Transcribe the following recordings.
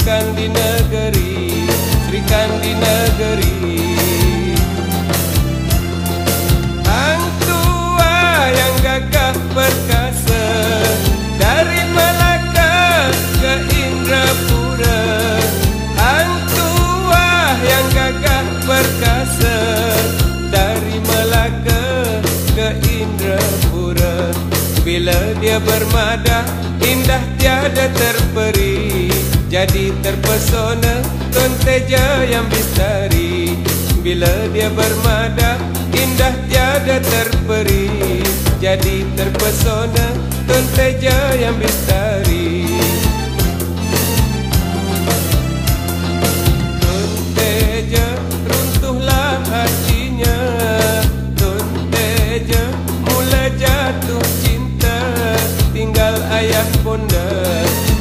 Kandi Negeri, Sri Kandi Negeri. Hang tua yang gagah perkasa, dari Melaka ke Indrapura. Hang tua yang gagah perkasa, dari Melaka ke Indrapura. Bila dia bermadah, indah tiada terperi, jadi terpesona Tun Teja yang Bistari. Bila dia bermadah, indah tiada terperi, jadi terpesona Tun Teja yang Bistari. Tun Teja runtuhlah hatinya, Tun Teja mula jatuh cinta, tinggal ayah bonda,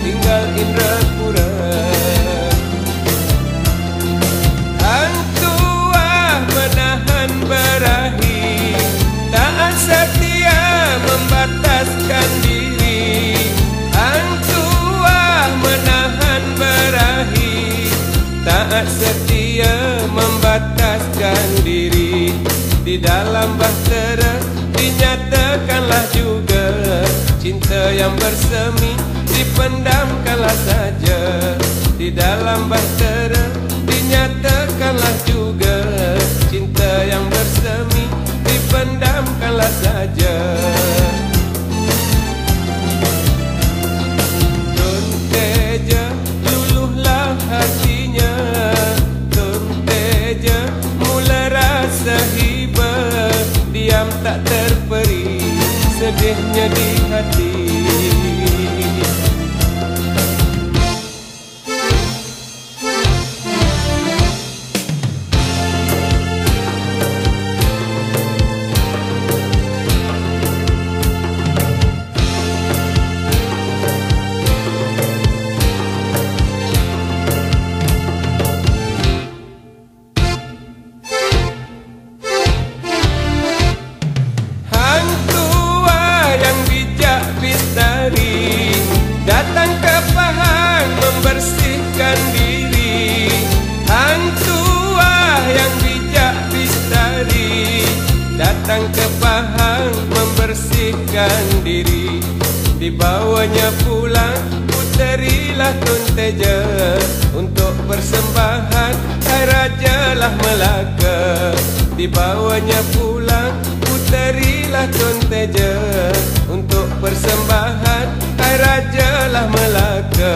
tinggal Indrapura. Hang tua menahan berahi, taat setia membataskan diri. Hang tua menahan berahi, taat setia membataskan diri. Di dalam bahtera dinyatakanlah juga, cinta yang bersemi dipendamkanlah saja. Di dalam bahtera dinyatakanlah juga, cinta yang bersemi dipendamkanlah saja. Tun Teja luluhlah hatinya, Tun Teja mula rasa hiba, diam tak terperi, sedihnya di hati. Datang ke Pahang membersihkan diri. Hang tua yang bijak Bistari, datang ke Pahang membersihkan diri. Dibawanya pulang puterilah Tun Teja, untuk persembahan Hai Raja lah Melaka. Dibawanya pulang puterilah Tun Teja, untuk persembahan Hai Raja lah Melaka.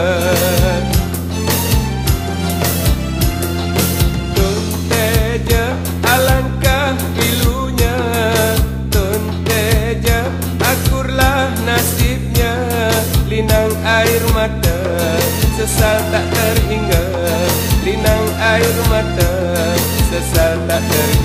Tun Teja alangkah pilunya, Tun Teja akurlah nasibnya. Linang air mata, sesal tak terhingga, linang air mata, sesal tak terhingga.